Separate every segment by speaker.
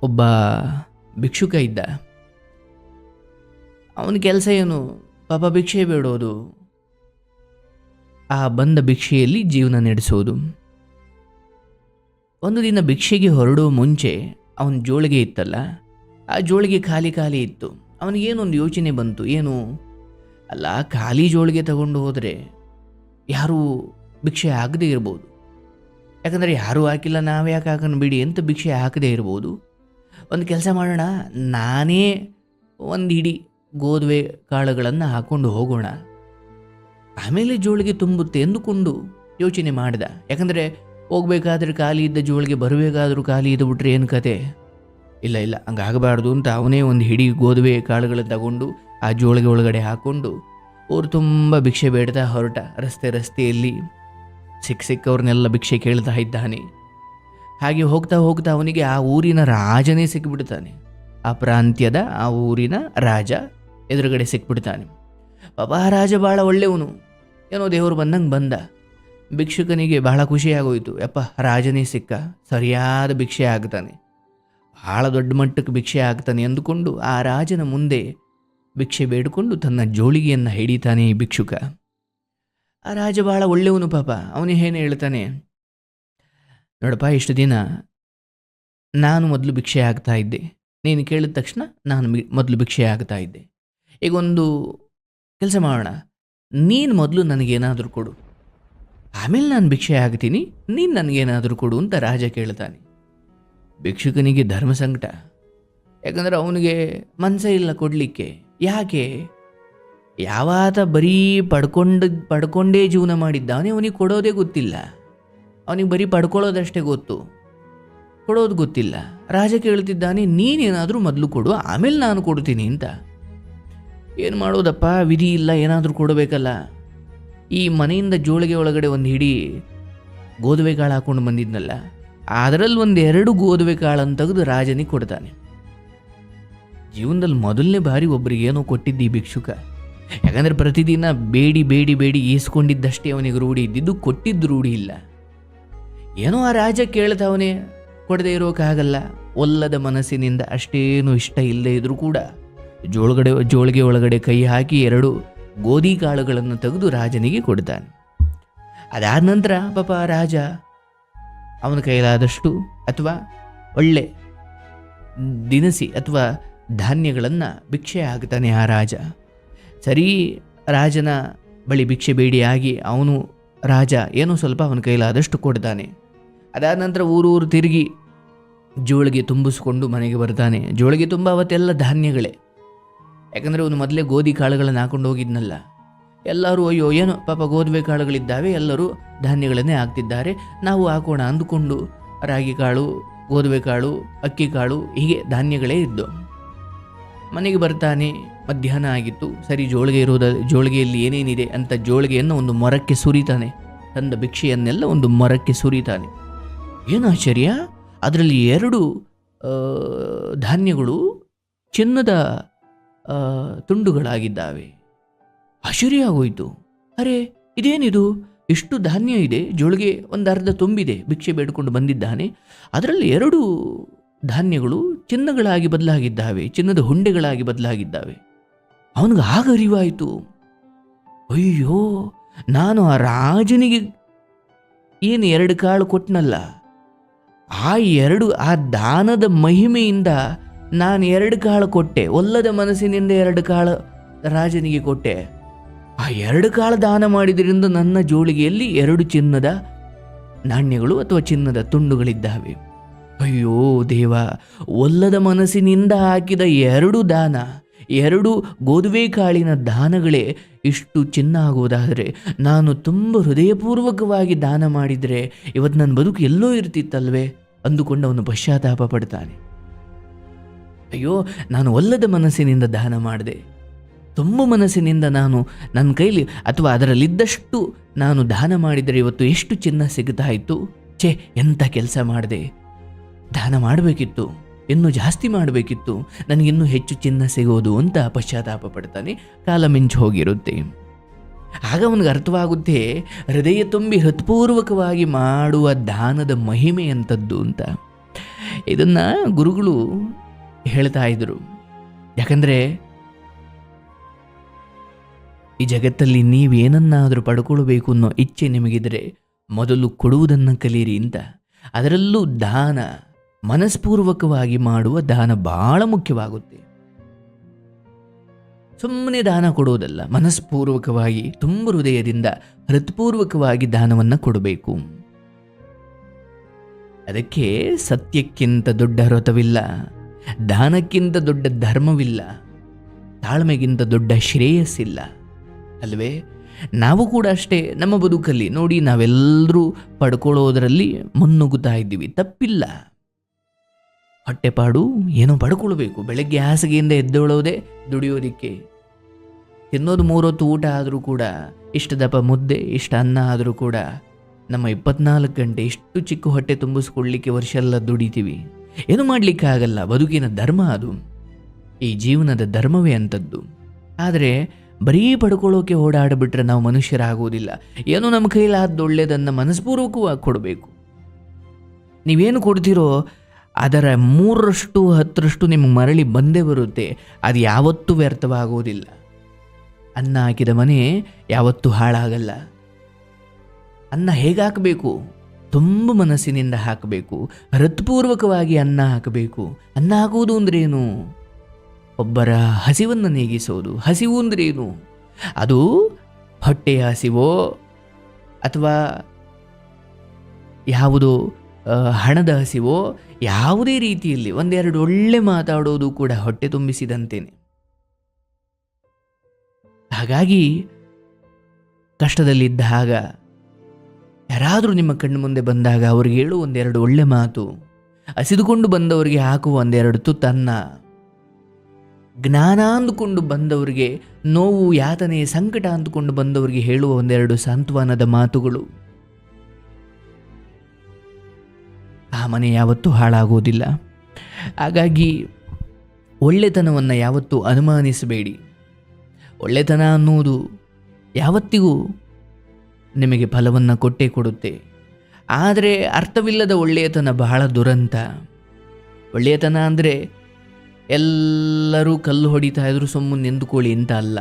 Speaker 1: ಒಬ್ಬ ಭಿಕ್ಷುಕ ಇದ್ದ. ಅವನ ಕೆಲಸ ಏನು, ಪಾಪ ಭಿಕ್ಷೆ ಬೇಡೋದು, ಆ ಬಂದ ಭಿಕ್ಷೆಯಲ್ಲಿ ಜೀವನ ನಡೆಸೋದು. ಒಂದು ದಿನ ಭಿಕ್ಷೆಗೆ ಹೊರಡೋ ಮುಂಚೆ ಅವನ ಜೋಳಿಗೆ ಇತ್ತಲ್ಲ, ಆ ಜೋಳಿಗೆ ಖಾಲಿ ಖಾಲಿ ಇತ್ತು. ಅವನಿಗೇನೊಂದು ಯೋಚನೆ ಬಂತು. ಏನು ಅಲ್ಲ, ಖಾಲಿ ಜೋಳಿಗೆ ತಗೊಂಡು ಹೋದರೆ ಯಾರೂ ಭಿಕ್ಷೆ ಹಾಕದೇ ಇರ್ಬೋದು. ಯಾಕಂದರೆ ಯಾರೂ ಹಾಕಿಲ್ಲ, ನಾವು ಯಾಕೆ ಹಾಕೋಣ ಬಿಡಿ ಅಂತ ಭಿಕ್ಷೆ ಹಾಕದೇ ಇರ್ಬೋದು. ಒಂದು ಕೆಲಸ ಮಾಡೋಣ, ನಾನೇ ಒಂದು ಹಿಡಿ ಗೋಧುವೆ ಕಾಳುಗಳನ್ನು ಹಾಕ್ಕೊಂಡು ಹೋಗೋಣ, ಆಮೇಲೆ ಜೋಳಿಗೆ ತುಂಬುತ್ತೆ ಎಂದುಕೊಂಡು ಯೋಚನೆ ಮಾಡಿದ. ಯಾಕಂದರೆ ಹೋಗ್ಬೇಕಾದ್ರೆ ಖಾಲಿ ಇದ್ದ ಜೋಳಿಗೆ ಬರಬೇಕಾದ್ರೂ ಖಾಲಿ ಇದ್ದು ಬಿಟ್ರೆ ಏನು ಕತೆ. ಇಲ್ಲ ಹಂಗಾಗಬಾರ್ದು ಅಂತ ಅವನೇ ಒಂದು ಹಿಡಿ ಗೋಧುವೆ ಕಾಳುಗಳನ್ನು ತಗೊಂಡು ಆ ಜೋಳಿಗೆ ಒಳಗಡೆ ಹಾಕ್ಕೊಂಡು ಊರು ತುಂಬ ಭಿಕ್ಷೆ ಬೇಡ್ತಾ ಹೊರಟ. ರಸ್ತೆಯಲ್ಲಿ ಸಿಕ್ಕವ್ರನ್ನೆಲ್ಲ ಭಿಕ್ಷೆ ಕೇಳ್ತಾ ಇದ್ದಾನೆ. ಹಾಗೆ ಹೋಗ್ತಾ ಅವನಿಗೆ ಆ ಊರಿನ ರಾಜನೇ ಸಿಕ್ಕಿಬಿಡ್ತಾನೆ. ಆ ಪ್ರಾಂತ್ಯದ ಆ ಊರಿನ ರಾಜ ಎದುರುಗಡೆ ಸಿಕ್ಬಿಡ್ತಾನೆ. ಪಾಪ ಆ ರಾಜ ಭಾಳ ಒಳ್ಳೆಯವನು, ಏನೋ ದೇವರು ಬಂದಂಗೆ ಬಂದ. ಭಿಕ್ಷುಕನಿಗೆ ಬಹಳ ಖುಷಿಯಾಗೋಯ್ತು. ಯಪ್ಪ, ರಾಜನೇ ಸಿಕ್ಕ, ಸರಿಯಾದ ಭಿಕ್ಷೆ ಆಗ್ತಾನೆ, ಭಾಳ ದೊಡ್ಡ ಮಟ್ಟಕ್ಕೆ ಭಿಕ್ಷೆ ಆಗ್ತಾನೆ ಅಂದುಕೊಂಡು ಆ ರಾಜನ ಮುಂದೆ ಭಿಕ್ಷೆ ಬೇಡಿಕೊಂಡು ತನ್ನ ಜೋಳಿಗೆಯನ್ನು ಹಿಡಿತಾನೆ ಈ ಭಿಕ್ಷುಕ. ಆ ರಾಜ ಭಾಳ ಒಳ್ಳೆಯವನು. ಪಾಪ ಅವನೇ ಏನು ಹೇಳ್ತಾನೆ, ನೋಡಪ್ಪ, ಇಷ್ಟು ದಿನ ನಾನು ಮೊದಲು ಭಿಕ್ಷೆ ಆಗ್ತಾ ಇದ್ದೆ, ನೀನು ಕೇಳಿದ ತಕ್ಷಣ ನಾನು ಮೊದಲು ಭಿಕ್ಷೆ ಆಗ್ತಾ ಇದ್ದೆ. ಈಗ ಒಂದು ಕೆಲಸ ಮಾಡೋಣ, ನೀನು ಮೊದಲು ನನಗೇನಾದರೂ ಕೊಡು, ಆಮೇಲೆ ನಾನು ಭಿಕ್ಷೆ ಆಗ್ತೀನಿ, ನೀನು ನನಗೇನಾದರೂ ಕೊಡು ಅಂತ ರಾಜ ಕೇಳ್ತಾನೆ. ಭಿಕ್ಷುಕನಿಗೆ ಧರ್ಮ ಸಂಕಟ. ಯಾಕಂದರೆ ಅವನಿಗೆ ಮನಸ್ಸೇ ಇಲ್ಲ ಕೊಡಲಿಕ್ಕೆ. ಯಾಕೆ? ಯಾವಾತ ಬರೀ ಪಡ್ಕೊಂಡೇ ಜೀವನ ಮಾಡಿದ್ದಾನೆ, ಅವನಿಗೆ ಕೊಡೋದೇ ಗೊತ್ತಿಲ್ಲ. ಅವನಿಗೆ ಬರೀ ಪಡ್ಕೊಳ್ಳೋದಷ್ಟೇ ಗೊತ್ತು, ಕೊಡೋದು ಗೊತ್ತಿಲ್ಲ. ರಾಜ ಕೇಳ್ತಿದ್ದಾನೆ, ನೀನೇನಾದರೂ ಮೊದಲು ಕೊಡು, ಆಮೇಲೆ ನಾನು ಕೊಡ್ತೀನಿ ಅಂತ. ಏನು ಮಾಡೋದಪ್ಪ, ವಿಧಿ ಇಲ್ಲ, ಏನಾದರೂ ಕೊಡಬೇಕಲ್ಲ. ಈ ಮನೆಯಿಂದ ಜೋಳಿಗೆ ಒಳಗಡೆ ಒಂದು ಹಿಡಿ ಗೋಧುವೆ ಕಾಳು ಹಾಕ್ಕೊಂಡು ಬಂದಿದ್ನಲ್ಲ, ಅದರಲ್ಲಿ 1-2 ಗೋಧುವೆ ಕಾಳನ್ನು ತೆಗೆದು ರಾಜನಿಗೆ ಕೊಡ್ತಾನೆ. ಜೀವನದಲ್ಲಿ ಮೊದಲನೇ ಬಾರಿ ಒಬ್ಬರಿಗೆ ಏನೋ ಕೊಟ್ಟಿದ್ದು ಈ ಭಿಕ್ಷುಕ. ಯಾಕಂದರೆ ಪ್ರತಿದಿನ ಬೇಡಿ ಈಸ್ಕೊಂಡಿದ್ದಷ್ಟೇ ಅವನಿಗೆ ರೂಢಿ ಇದ್ದಿದ್ದು, ಕೊಟ್ಟಿದ್ದು ರೂಢಿ ಇಲ್ಲ. ಏನೋ ಆ ರಾಜ ಕೇಳ್ತಾವನೇ, ಕೊಡದೆ ಇರೋಕ್ಕಾಗಲ್ಲ. ಒಲ್ಲದ ಮನಸ್ಸಿನಿಂದ ಅಷ್ಟೇನು ಇಷ್ಟ ಇಲ್ಲದೆ ಇದ್ರೂ ಕೂಡ ಜೋಳಿಗೆ ಒಳಗಡೆ ಕೈ ಹಾಕಿ 2 ಗೋಧಿ ಕಾಳುಗಳನ್ನು ತೆಗೆದು ರಾಜನಿಗೆ ಕೊಡ್ತಾನೆ. ಅದಾದ ನಂತರ ಪಾಪ ರಾಜ ಅವನ ಕೈಲಾದಷ್ಟು ಅಥವಾ ಒಳ್ಳೆ ದಿನಸಿ ಅಥವಾ ಧಾನ್ಯಗಳನ್ನು ಭಿಕ್ಷೆ ಹಾಕ್ತಾನೆ ಆ ರಾಜ. ಸರಿ, ರಾಜನ ಬಳಿ ಭಿಕ್ಷೆ ಬೇಡಿಯಾಗಿ ಅವನು ರಾಜ ಏನೋ ಸ್ವಲ್ಪ ಅವನ ಕೈಲಾದಷ್ಟು ಕೊಡ್ತಾನೆ. ಅದಾದ ನಂತರ ಊರು ತಿರುಗಿ ಜೋಳಿಗೆ ತುಂಬಿಸ್ಕೊಂಡು ಮನೆಗೆ ಬರ್ತಾನೆ. ಜೋಳಿಗೆ ತುಂಬ ಅವತ್ತೆಲ್ಲ ಧಾನ್ಯಗಳೇ. ಯಾಕಂದರೆ ಅವನು ಮೊದಲೇ ಗೋಧಿ ಕಾಳುಗಳನ್ನು ಹಾಕೊಂಡು ಹೋಗಿದ್ನಲ್ಲ. ಎಲ್ಲರೂ ಅಯ್ಯೋ ಏನೋ ಪಾಪ ಗೋಧುವೆ ಕಾಳುಗಳಿದ್ದಾವೆ, ಎಲ್ಲರೂ ಧಾನ್ಯಗಳನ್ನೇ ಹಾಕ್ತಿದ್ದಾರೆ, ನಾವು ಹಾಕೋಣ ಅಂದುಕೊಂಡು ರಾಗಿ ಕಾಳು, ಗೋಧುವೆ ಕಾಳು, ಅಕ್ಕಿ ಕಾಳು, ಹೀಗೆ ಧಾನ್ಯಗಳೇ ಇದ್ದು ಮನೆಗೆ ಬರ್ತಾನೆ. ಮಧ್ಯಾಹ್ನ ಆಗಿತ್ತು. ಸರಿ, ಜೋಳಿಗೆಯಲ್ಲಿ ಏನೇನಿದೆ ಅಂತ ಜೋಳಿಗೆಯನ್ನು ಒಂದು ಮೊರಕ್ಕೆ ಸುರಿತಾನೆ. ತಂದ ಭಿಕ್ಷೆಯನ್ನೆಲ್ಲ ಒಂದು ಮೊರಕ್ಕೆ ಸುರಿತಾನೆ. ಏನು ಆಶ್ಚರ್ಯ, ಅದರಲ್ಲಿ 2 ಧಾನ್ಯಗಳು ಚಿನ್ನದ ತುಂಡುಗಳಾಗಿದ್ದಾವೆ. ಆಶ್ಚರ್ಯ ಆಗೋಯ್ತು. ಅರೆ, ಇದೇನಿದು, ಇಷ್ಟು ಧಾನ್ಯ ಇದೆ, ಜೋಳಿಗೆ ಒಂದು ಅರ್ಧ ತುಂಬಿದೆ, ಭಿಕ್ಷೆ ಬೇಡಿಕೊಂಡು ಬಂದಿದ್ದಾನೆ, ಅದರಲ್ಲಿ 2 ಧಾನ್ಯಗಳು ಚಿನ್ನಗಳಾಗಿ ಬದಲಾಗಿದ್ದಾವೆ, ಚಿನ್ನದ ಹುಂಡೆಗಳಾಗಿ ಬದಲಾಗಿದ್ದಾವೆ. ಅವನಿಗೆ ಆಗ ಅರಿವಾಯಿತು, ಅಯ್ಯೋ, ನಾನು ಆ ರಾಜನಿಗೆ ಏನು 2 ಕಾಳು ಕೊಟ್ಟನಲ್ಲ, ಆ ದಾನದ ಮಹಿಮೆಯಿಂದ ನಾನು 2 ಕಾಳು ಕೊಟ್ಟೆ, ಒಲ್ಲದ ಮನಸ್ಸಿನಿಂದ 2 ಕಾಳು ರಾಜನಿಗೆ ಕೊಟ್ಟೆ. ಆ 2 ಕಾಳು ದಾನ ಮಾಡಿದ್ರಿಂದ ನನ್ನ ಜೋಳಿಗೆಯಲ್ಲಿ 2 ಚಿನ್ನದ ನಾಣ್ಯಗಳು ಅಥವಾ ಚಿನ್ನದ ತುಂಡುಗಳಿದ್ದಾವೆ. ಅಯ್ಯೋ ದೇವ, ಒಲ್ಲದ ಮನಸ್ಸಿನಿಂದ ಹಾಕಿದ 2 ದಾನ, 2 ಗೋಧುವೆ ಕಾಳಿನ ದಾನಗಳೇ ಇಷ್ಟು ಚಿನ್ನ ಆಗುವುದಾದರೆ, ನಾನು ತುಂಬ ಹೃದಯಪೂರ್ವಕವಾಗಿ ದಾನ ಮಾಡಿದರೆ ಇವತ್ತು ನನ್ನ ಬದುಕು ಎಲ್ಲೋ ಇರ್ತಿತ್ತಲ್ವೇ ಅಂದುಕೊಂಡು ಅವನು ಪಶ್ಚಾತ್ತಾಪ ಪಡ್ತಾನೆ. ಅಯ್ಯೋ, ನಾನು ಒಲ್ಲದ ಮನಸ್ಸಿನಿಂದ ದಾನ ಮಾಡಿದೆ, ತುಂಬ ಮನಸ್ಸಿನಿಂದ ನಾನು ನನ್ನ ಕೈಲಿ ಅಥವಾ ಅದರಲ್ಲಿದ್ದಷ್ಟು ನಾನು ದಾನ ಮಾಡಿದರೆ ಇವತ್ತು ಎಷ್ಟು ಚಿನ್ನ ಸಿಗ್ತಾ ಇತ್ತು. ಛೇ, ಎಂಥ ಕೆಲಸ ಮಾಡಿದೆ, ದಾನ ಮಾಡಬೇಕಿತ್ತು, ಇನ್ನೂ ಜಾಸ್ತಿ ಮಾಡಬೇಕಿತ್ತು, ನನಗಿನ್ನೂ ಹೆಚ್ಚು ಚಿನ್ನ ಸಿಗೋದು ಅಂತ ಪಶ್ಚಾತ್ತಾಪ ಪಡ್ತಾನೆ. ಕಾಲ ಮಿಂಚು ಹೋಗಿರುತ್ತೆ. ಆಗ ಅವನಿಗೆ ಅರ್ಥವಾಗುತ್ತೆ, ಹೃದಯ ತುಂಬಿ ಹೃತ್ಪೂರ್ವಕವಾಗಿ ಮಾಡುವ ದಾನದ ಮಹಿಮೆ ಅಂಥದ್ದು ಅಂತ. ಇದನ್ನು ಗುರುಗಳು ಹೇಳ್ತಾ ಇದ್ರು. ಯಾಕಂದರೆ ಈ ಜಗತ್ತಲ್ಲಿ ನೀವೇನನ್ನಾದರೂ ಪಡ್ಕೊಳ್ಬೇಕು ಅನ್ನೋ ಇಚ್ಛೆ ನಿಮಗಿದ್ರೆ ಮೊದಲು ಕೊಡುವುದನ್ನು ಕಲೀರಿ ಅಂತ. ಅದರಲ್ಲೂ ದಾನ, ಮನಸ್ಪೂರ್ವಕವಾಗಿ ಮಾಡುವ ದಾನ ಬಹಳ ಮುಖ್ಯವಾಗುತ್ತೆ. ಸುಮ್ಮನೆ ದಾನ ಕೊಡೋದಲ್ಲ, ಮನಸ್ಪೂರ್ವಕವಾಗಿ ತುಂಬ ಹೃದಯದಿಂದ ಹೃತ್ಪೂರ್ವಕವಾಗಿ ದಾನವನ್ನು ಕೊಡಬೇಕು. ಅದಕ್ಕೆ ಸತ್ಯಕ್ಕಿಂತ ದೊಡ್ಡ ವ್ರತವಿಲ್ಲ, ದಾನಕ್ಕಿಂತ ದೊಡ್ಡ ಧರ್ಮವಿಲ್ಲ, ತಾಳ್ಮೆಗಿಂತ ದೊಡ್ಡ ಶ್ರೇಯಸ್ಸಿಲ್ಲ ಅಲ್ವೇ? ನಾವು ಕೂಡ ಅಷ್ಟೇ. ನಮ್ಮ ಬದುಕಲ್ಲಿ ನೋಡಿ, ನಾವೆಲ್ಲರೂ ಪಡ್ಕೊಳ್ಳೋದರಲ್ಲಿ ಮುನ್ನುಗ್ಗುತ್ತಾ ಇದ್ದೀವಿ, ತಪ್ಪಿಲ್ಲ. ಹೊಟ್ಟೆಪಾಡು ಏನೋ ಪಡ್ಕೊಳ್ಬೇಕು. ಬೆಳಗ್ಗೆ ಹಾಸಿಗೆಯಿಂದ ಎದ್ದೇಳೋದೇ ದುಡಿಯೋದಿಕ್ಕೆ. ತಿನ್ನೋದು 3 ಹೊತ್ತು ಊಟ ಆದರೂ ಕೂಡ, ಇಷ್ಟು ದಪ್ಪ ಮುದ್ದೆ, ಇಷ್ಟು ಅನ್ನ ಆದರೂ ಕೂಡ ನಮ್ಮ 24 ಗಂಟೆ ಇಷ್ಟು ಚಿಕ್ಕ ಹೊಟ್ಟೆ ತುಂಬಿಸ್ಕೊಳ್ಳಿಕ್ಕೆ ವರ್ಷ ಎಲ್ಲ ದುಡಿತೀವಿ. ಏನು ಮಾಡಲಿಕ್ಕಾಗಲ್ಲ. ಬದುಕಿನ ಧರ್ಮ ಅದು, ಈ ಜೀವನದ ಧರ್ಮವೇ ಅಂಥದ್ದು. ಆದರೆ ಬರೀ ಪಡ್ಕೊಳ್ಳೋಕೆ ಓಡಾಡಿಬಿಟ್ರೆ ನಾವು ಮನುಷ್ಯರಾಗೋದಿಲ್ಲ. ಏನೋ ನಮ್ಮ ಕೈಲಾದ ಒಳ್ಳೆಯದನ್ನು ಮನಸ್ಪೂರ್ವಕವಾಗಿ ಕೊಡಬೇಕು. ನೀವೇನು ಕೊಡ್ತೀರೋ ಅದರ 3ರಷ್ಟು 10ರಷ್ಟು ನಿಮಗೆ ಮರಳಿ ಬಂದೇ ಬರುತ್ತೆ. ಅದು ಯಾವತ್ತೂ ವ್ಯರ್ಥವಾಗೋದಿಲ್ಲ. ಅನ್ನ ಹಾಕಿದ ಮನೆ ಯಾವತ್ತೂ ಹಾಳಾಗಲ್ಲ. ಅನ್ನ ಹೇಗೆ ಹಾಕಬೇಕು? ತುಂಬ ಮನಸ್ಸಿನಿಂದ ಹಾಕಬೇಕು, ಹೃತ್ಪೂರ್ವಕವಾಗಿ ಅನ್ನ ಹಾಕಬೇಕು. ಅನ್ನ ಹಾಕುವುದು ಅಂದ್ರೇನು? ಒಬ್ಬರ ಹಸಿವನ್ನು ನೀಗಿಸೋದು. ಹಸಿವು ಅಂದ್ರೇನು? ಅದು ಹೊಟ್ಟೆಯ ಹಸಿವೋ ಅಥವಾ ಯಾವುದೋ ಹಣದ ಹಸಿವೋ, ಯಾವುದೇ ರೀತಿಯಲ್ಲಿ ಒಂದೆರಡು ಒಳ್ಳೆ ಮಾತಾಡೋದು ಕೂಡ ಹೊಟ್ಟೆ ತುಂಬಿಸಿದಂತೇನೆ. ಹಾಗಾಗಿ ಕಷ್ಟದಲ್ಲಿದ್ದಾಗ ಯಾರಾದರೂ ನಿಮ್ಮ ಕಣ್ಣು ಮುಂದೆ ಬಂದಾಗ ಅವ್ರಿಗೆ ಹೇಳು ಒಂದೆರಡು ಒಳ್ಳೆ ಮಾತು, ಹಸಿದುಕೊಂಡು ಬಂದವರಿಗೆ ಹಾಕುವ ಒಂದೆರಡು ತುತ್ತನ್ನ, ಜ್ಞಾನ ಅಂದುಕೊಂಡು ಬಂದವರಿಗೆ, ನೋವು ಯಾತನೆ ಸಂಕಟ ಅಂದುಕೊಂಡು ಬಂದವರಿಗೆ ಹೇಳುವ ಒಂದೆರಡು ಸಾಂತ್ವನದ ಮಾತುಗಳು. ಆ ಮನೆ ಯಾವತ್ತೂ ಹಾಳಾಗೋದಿಲ್ಲ. ಹಾಗಾಗಿ ಒಳ್ಳೆತನವನ್ನು ಯಾವತ್ತೂ ಅನುಮಾನಿಸಬೇಡಿ. ಒಳ್ಳೆತನ ಅನ್ನುವುದು ಯಾವತ್ತಿಗೂ ನಿಮಗೆ ಫಲವನ್ನು ಕೊಟ್ಟೇ ಕೊಡುತ್ತೆ. ಆದರೆ ಅರ್ಥವಿಲ್ಲದ ಒಳ್ಳೆಯತನ ಬಹಳ ದುರಂತ. ಒಳ್ಳೆಯತನ ಅಂದರೆ ಎಲ್ಲರೂ ಕಲ್ಲು ಹೊಡಿತಾ ಇದ್ರು ಸುಮ್ಮನೆ ನಿಂತ್ಕೊಳ್ಳಿ ಅಂತ ಅಲ್ಲ,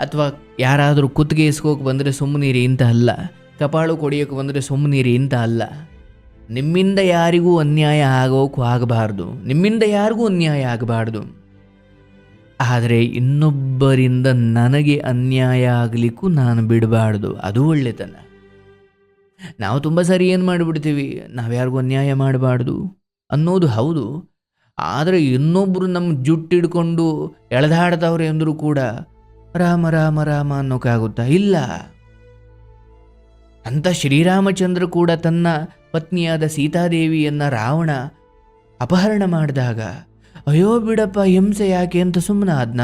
Speaker 1: ಅಥವಾ ಯಾರಾದರೂ ಕುತ್ತಿಗೆ ಇಸ್ಕೋಕೆ ಬಂದರೆ ಸುಮ್ಮನಿರಿ ಅಂತ ಅಲ್ಲ, ಕಪಾಳು ಕೊಡಿಯೋಕೆ ಬಂದರೆ ಸುಮ್ಮನಿರಿ ಅಂತ ಅಲ್ಲ. ನಿಮ್ಮಿಂದ ಯಾರಿಗೂ ಅನ್ಯಾಯ ಆಗೋಕ್ಕೂ ಆಗಬಾರ್ದು, ನಿಮ್ಮಿಂದ ಯಾರಿಗೂ ಅನ್ಯಾಯ ಆಗಬಾರ್ದು. ಆದರೆ ಇನ್ನೊಬ್ಬರಿಂದ ನನಗೆ ಅನ್ಯಾಯ ಆಗಲಿಕ್ಕೂ ನಾನು ಬಿಡಬಾರ್ದು, ಅದು ಒಳ್ಳೆತನ. ನಾವು ತುಂಬ ಸಾರಿ ಏನು ಮಾಡಿಬಿಡ್ತೀವಿ, ನಾವು ಯಾರಿಗೂ ಅನ್ಯಾಯ ಮಾಡಬಾರ್ದು ಅನ್ನೋದು ಹೌದು. ಆದರೆ ಇನ್ನೊಬ್ಬರು ನಮ್ಮ ಜುಟ್ಟಿಡ್ಕೊಂಡು ಎಳೆದಾಡ್ದವ್ರೆ ಅಂದರೂ ಕೂಡ ರಾಮ ರಾಮ ರಾಮ ಅನ್ನೋಕ್ಕಾಗುತ್ತಾ? ಇಲ್ಲ. ಅಂತ ಶ್ರೀರಾಮಚಂದ್ರ ಕೂಡ ತನ್ನ ಪತ್ನಿಯಾದ ಸೀತಾದೇವಿಯನ್ನು ರಾವಣ ಅಪಹರಣ ಮಾಡಿದಾಗ ಅಯ್ಯೋ ಬಿಡಪ್ಪ ಹಿಂಸೆ ಯಾಕೆ ಅಂತ ಸುಮ್ಮನೆ ಆದ್ನ?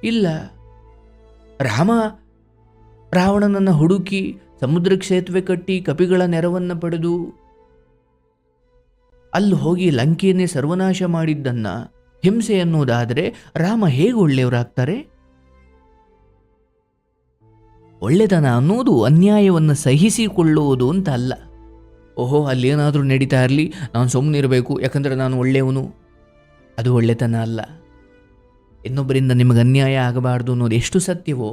Speaker 1: ಇಲ್ಲ. ರಾವಣನನ್ನು ಹುಡುಕಿ ಸಮುದ್ರಕ್ಕೆ ಸೇತುವೆ ಕಟ್ಟಿ ಕಪಿಗಳ ನೆರವನ್ನು ಪಡೆದು ಅಲ್ಲಿ ಹೋಗಿ ಲಂಕೆಯನ್ನೇ ಸರ್ವನಾಶ ಮಾಡಿದ್ದನ್ನ ಹಿಂಸೆ ಅನ್ನೋದಾದರೆ ರಾಮ ಹೇಗೆ ಒಳ್ಳೆಯವರಾಗ್ತಾರೆ? ಒಳ್ಳೆತನ ಅನ್ನೋದು ಅನ್ಯಾಯವನ್ನು ಸಹಿಸಿಕೊಳ್ಳುವುದು ಅಂತ ಅಲ್ಲ. ಓಹೋ ಅಲ್ಲೇನಾದರೂ ನಡೀತಾ ಇರಲಿ, ನಾನು ಸುಮ್ಮನಿರಬೇಕು ಯಾಕಂದರೆ ನಾನು ಒಳ್ಳೆಯವನು, ಅದು ಒಳ್ಳೆತನ ಅಲ್ಲ. ಇನ್ನೊಬ್ಬರಿಂದ ನಿಮಗೆ ಅನ್ಯಾಯ ಆಗಬಾರ್ದು ಅನ್ನೋದು ಎಷ್ಟು ಸತ್ಯವೋ,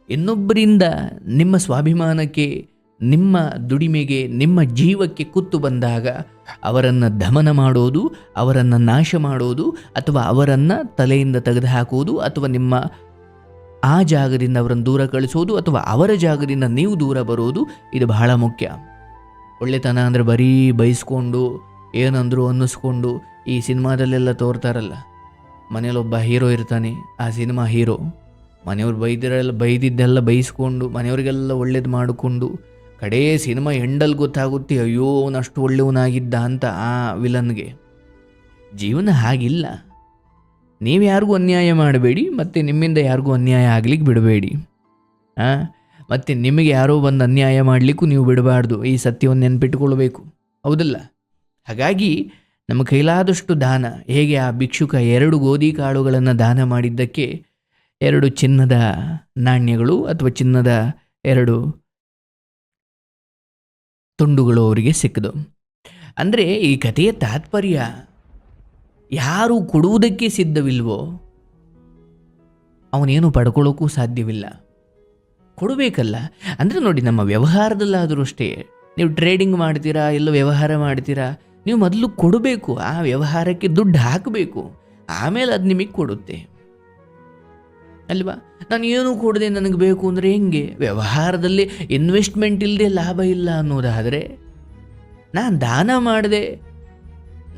Speaker 1: ಇನ್ನೊಬ್ಬರಿಂದ ನಿಮ್ಮ ಸ್ವಾಭಿಮಾನಕ್ಕೆ, ನಿಮ್ಮ ದುಡಿಮೆಗೆ, ನಿಮ್ಮ ಜೀವಕ್ಕೆ ಕುತ್ತು ಬಂದಾಗ ಅವರನ್ನು ದಮನ ಮಾಡೋದು, ಅವರನ್ನು ನಾಶ ಮಾಡೋದು, ಅಥವಾ ಅವರನ್ನು ತಲೆಯಿಂದ ತೆಗೆದುಹಾಕುವುದು, ಅಥವಾ ನಿಮ್ಮ ಆ ಜಾಗದಿಂದ ಅವರನ್ನು ದೂರ ಕಳಿಸೋದು, ಅಥವಾ ಅವರ ಜಾಗದಿಂದ ನೀವು ದೂರ ಬರೋದು, ಇದು ಬಹಳ ಮುಖ್ಯ. ಒಳ್ಳೆತನ ಅಂದರೆ ಬರೀ ಬಯಸ್ಕೊಂಡು ಏನಂದ್ರು ಅನ್ನಿಸ್ಕೊಂಡು, ಈ ಸಿನಿಮಾದಲ್ಲೆಲ್ಲ ತೋರ್ತಾರಲ್ಲ, ಮನೇಲೊಬ್ಬ ಹೀರೋ ಇರ್ತಾನೆ, ಆ ಸಿನಿಮಾ ಹೀರೋ ಮನೆಯವ್ರು ಬೈದಿದ್ದೆಲ್ಲ ಬೈಸ್ಕೊಂಡು ಮನೆಯವ್ರಿಗೆಲ್ಲ ಒಳ್ಳೇದು ಮಾಡಿಕೊಂಡು ಕಡೇ ಸಿನಿಮಾ ಎಂಡಲ್ಲಿ ಗೊತ್ತಾಗುತ್ತೆ ಅಯ್ಯೋ ಅವನಷ್ಟು ಒಳ್ಳೆಯವನಾಗಿದ್ದ ಅಂತ ಆ ವಿಲನ್ಗೆ. ಜೀವನ ಹಾಗಿಲ್ಲ. ನೀವು ಯಾರಿಗೂ ಅನ್ಯಾಯ ಮಾಡಬೇಡಿ, ಮತ್ತು ನಿಮ್ಮಿಂದ ಯಾರಿಗೂ ಅನ್ಯಾಯ ಆಗ್ಲಿಕ್ಕೆ ಬಿಡಬೇಡಿ. ಮತ್ತು ನಿಮಗೆ ಯಾರೋ ಬಂದು ಅನ್ಯಾಯ ಮಾಡಲಿಕ್ಕೂ ನೀವು ಬಿಡಬಾರ್ದು. ಈ ಸತ್ಯವನ್ನು ನೆನ್ಪಿಟ್ಕೊಳ್ಬೇಕು, ಹೌದಲ್ಲ? ಹಾಗಾಗಿ ನಮ್ಮ ಕೈಲಾದಷ್ಟು ದಾನ, ಹೇಗೆ ಆ ಭಿಕ್ಷುಕ 2 ಗೋಧಿ ಕಾಳುಗಳನ್ನು ದಾನ ಮಾಡಿದ್ದಕ್ಕೆ 2 ಚಿನ್ನದ ನಾಣ್ಯಗಳು ಅಥವಾ ಚಿನ್ನದ 2 ತುಂಡುಗಳು ಅವರಿಗೆ ಸಿಕ್ಕದು. ಅಂದರೆ ಈ ಕಥೆಯ ತಾತ್ಪರ್ಯ ಯಾರು ಕೊಡುವುದಕ್ಕೆ ಸಿದ್ಧವಿಲ್ವೋ ಅವನೇನು ಪಡ್ಕೊಳ್ಳೋಕ್ಕೂ ಸಾಧ್ಯವಿಲ್ಲ. ಕೊಡಬೇಕಲ್ಲ. ಅಂದರೆ ನೋಡಿ, ನಮ್ಮ ವ್ಯವಹಾರದಲ್ಲಾದರೂ ಅಷ್ಟೇ, ನೀವು ಟ್ರೇಡಿಂಗ್ ಮಾಡ್ತೀರಾ, ಎಲ್ಲೋ ವ್ಯವಹಾರ ಮಾಡ್ತೀರಾ, ನೀವು ಮೊದಲು ಕೊಡಬೇಕು, ಆ ವ್ಯವಹಾರಕ್ಕೆ ದುಡ್ಡು ಹಾಕಬೇಕು, ಆಮೇಲೆ ಅದು ನಿಮಗೆ ಕೊಡುತ್ತೆ ಅಲ್ವಾ. ನಾನು ಏನು ಕೊಡದೆ ನನಗೆ ಬೇಕು ಅಂದರೆ ಹೆಂಗೆ? ವ್ಯವಹಾರದಲ್ಲಿ ಇನ್ವೆಸ್ಟ್ಮೆಂಟ್ ಇಲ್ಲದೆ ಲಾಭ ಇಲ್ಲ ಅನ್ನೋದಾದರೆ, ನಾನು ದಾನ ಮಾಡದೆ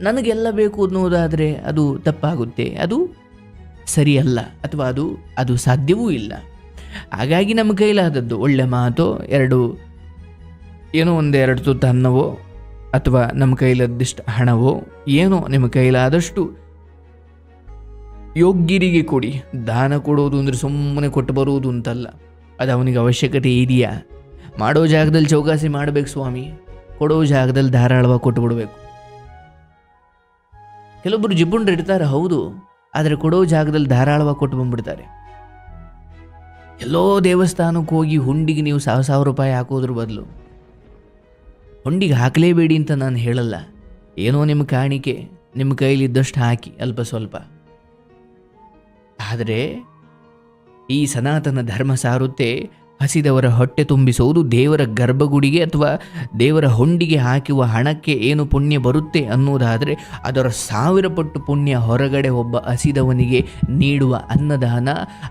Speaker 1: ನನಗೆಲ್ಲ ಬೇಕು ಅನ್ನೋದಾದರೆ ಅದು ತಪ್ಪಾಗುತ್ತೆ, ಅದು ಸರಿಯಲ್ಲ, ಅಥವಾ ಅದು ಸಾಧ್ಯವೂ ಇಲ್ಲ. ಹಾಗಾಗಿ ನಮ್ಮ ಕೈಲಾದದ್ದು ಒಳ್ಳೆ ಮಾತು, ಒಂದೆರಡು ತುತ್ತು ಅನ್ನವೋ ಅಥವಾ ನಮ್ಮ ಕೈಲಾದಷ್ಟು ಹಣವೋ, ಏನೋ ನಿಮ್ಮ ಕೈಲಾದಷ್ಟು ಯೋಗ್ಯರಿಗೆ ಕೊಡಿ. ದಾನ ಕೊಡೋದು ಅಂದರೆ ಸುಮ್ಮನೆ ಕೊಟ್ಟು ಬರುವುದು ಅಂತಲ್ಲ. ಅದು ಅವನಿಗೆ ಅವಶ್ಯಕತೆ ಇದೆಯಾ? ಮಾಡೋ ಜಾಗದಲ್ಲಿ ಚೌಕಾಸಿ ಮಾಡಬೇಕು ಸ್ವಾಮಿ, ಕೊಡೋ ಜಾಗದಲ್ಲಿ ಧಾರಾಳವಾಗಿ ಕೊಟ್ಟು ಬಿಡಬೇಕು. ಕೆಲವೊಬ್ಬರು ಜಿಬ್ಬುಂಡ್ರು ಇರ್ತಾರೆ, ಹೌದು, ಆದರೆ ಕೊಡೋ ಜಾಗದಲ್ಲಿ ಧಾರಾಳವಾಗಿ ಕೊಟ್ಟು ಬಂದ್ಬಿಡ್ತಾರೆ. ಎಲ್ಲೋ ದೇವಸ್ಥಾನಕ್ಕೆ ಹೋಗಿ ಹುಂಡಿಗೆ ನೀವು 1,000 ರೂಪಾಯಿ ಹಾಕೋದ್ರ ಬದಲು ಹುಂಡಿಗೆ ಹಾಕಲೇಬೇಡಿ ಅಂತ ನಾನು ಹೇಳಲ್ಲ. ಏನೋ ನಿಮ್ಮ ಕಾಣಿಕೆ ನಿಮ್ಮ ಕೈಲಿದ್ದಷ್ಟು ಹಾಕಿ, ಅಲ್ಪ ಸ್ವಲ್ಪ. ಆದರೆ ಈ ಸನಾತನ ಧರ್ಮ ಸಾರುತ್ತೆ, ಹಸಿದವರ ಹೊಟ್ಟೆ ತುಂಬಿಸುವುದು ದೇವರ ಗರ್ಭಗುಡಿಗೆ ಅಥವಾ ದೇವರ ಹುಂಡಿಗೆ ಹಾಕುವ ಹಣಕ್ಕೆ ಏನು ಪುಣ್ಯ ಬರುತ್ತೆ ಅನ್ನೋದಾದರೆ ಅದರ 1000 ಪಟ್ಟು ಪುಣ್ಯ ಹೊರಗಡೆ ಒಬ್ಬ ಹಸಿದವನಿಗೆ ನೀಡುವ ಅನ್ನದಾನ,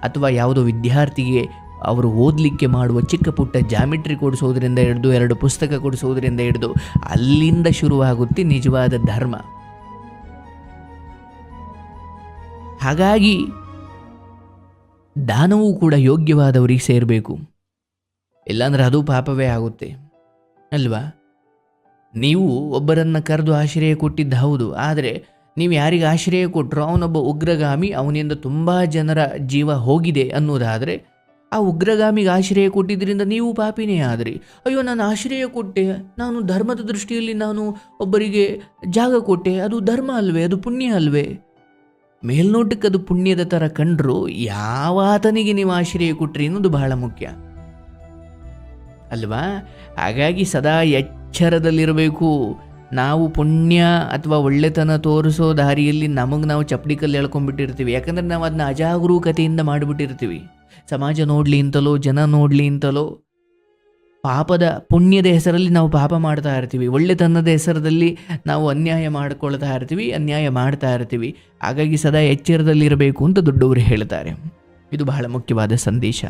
Speaker 1: ಅಥವಾ ಯಾವುದೋ ವಿದ್ಯಾರ್ಥಿಗೆ ಅವರು ಓದಲಿಕ್ಕೆ ಮಾಡುವ ಚಿಕ್ಕ ಪುಟ್ಟ ಜಾಮಿಟ್ರಿ ಕೊಡಿಸೋದ್ರಿಂದ ಹಿಡಿದು 2 ಪುಸ್ತಕ ಕೊಡಿಸೋದ್ರಿಂದ ಹಿಡಿದು ಅಲ್ಲಿಂದ ಶುರುವಾಗುತ್ತೆ ನಿಜವಾದ ಧರ್ಮ. ಹಾಗಾಗಿ ದಾನವೂ ಕೂಡ ಯೋಗ್ಯವಾದವರಿಗೆ ಸೇರಬೇಕು, ಇಲ್ಲಾಂದ್ರೆ ಅದು ಪಾಪವೇ ಆಗುತ್ತೆ ಅಲ್ವಾ. ನೀವು ಒಬ್ಬರನ್ನು ಕರೆದು ಆಶ್ರಯ ಕೊಟ್ಟಿದ್ದ ಹೌದು, ಆದರೆ ನೀವು ಯಾರಿಗೆ ಆಶ್ರಯ ಕೊಟ್ಟರೋ ಅವನೊಬ್ಬ ಉಗ್ರಗಾಮಿ, ಅವನಿಂದ ತುಂಬ ಜನರ ಜೀವ ಹೋಗಿದೆ ಅನ್ನೋದಾದರೆ ಆ ಉಗ್ರಗಾಮಿಗೆ ಆಶ್ರಯ ಕೊಟ್ಟಿದ್ದರಿಂದ ನೀವು ಪಾಪಿನೇ ಆದ್ರಿ. ಅಯ್ಯೋ, ನಾನು ಆಶ್ರಯ ಕೊಟ್ಟೆ, ನಾನು ಧರ್ಮದ ದೃಷ್ಟಿಯಲ್ಲಿ ನಾನು ಒಬ್ಬರಿಗೆ ಜಾಗ ಕೊಟ್ಟೆ, ಅದು ಧರ್ಮ ಅಲ್ವೇ, ಅದು ಪುಣ್ಯ ಅಲ್ವೇ? ಮೇಲ್ನೋಟಕ್ಕೆ ಅದು ಪುಣ್ಯದ ಥರ ಕಂಡ್ರು, ಯಾವಾತನಿಗೆ ನೀವು ಆಶ್ರಯ ಕೊಟ್ರಿ ಅನ್ನೋದು ಬಹಳ ಮುಖ್ಯ ಅಲ್ವಾ. ಹಾಗಾಗಿ ಸದಾ ಎಚ್ಚರದಲ್ಲಿರಬೇಕು. ನಾವು ಪುಣ್ಯ ಅಥವಾ ಒಳ್ಳೆತನ ತೋರಿಸೋ ದಾರಿಯಲ್ಲಿ ನಾವು ಚಪ್ಪಡಿ ಕಲ್ಲು ಎಳ್ಕೊಂಡ್ಬಿಟ್ಟಿರ್ತೀವಿ. ಯಾಕಂದರೆ ನಾವು ಅದನ್ನ ಅಜಾಗರೂಕತೆಯಿಂದ ಮಾಡಿಬಿಟ್ಟಿರ್ತೀವಿ. ಸಮಾಜ ನೋಡಲಿ ಅಂತಲೋ, ಜನ ನೋಡಲಿ ಅಂತಲೋ, ಪಾಪದ ಪುಣ್ಯದ ಹೆಸರಲ್ಲಿ ನಾವು ಪಾಪ ಮಾಡ್ತಾ ಇರ್ತೀವಿ, ಒಳ್ಳೆತನದ ಹೆಸರಲ್ಲಿ ನಾವು ಅನ್ಯಾಯ ಮಾಡ್ತಾ ಇರ್ತೀವಿ. ಹಾಗಾಗಿ ಸದಾ ಎಚ್ಚರದಲ್ಲಿರಬೇಕು ಅಂತ ದೊಡ್ಡವರು ಹೇಳ್ತಾರೆ. ಇದು ಬಹಳ ಮುಖ್ಯವಾದ ಸಂದೇಶ.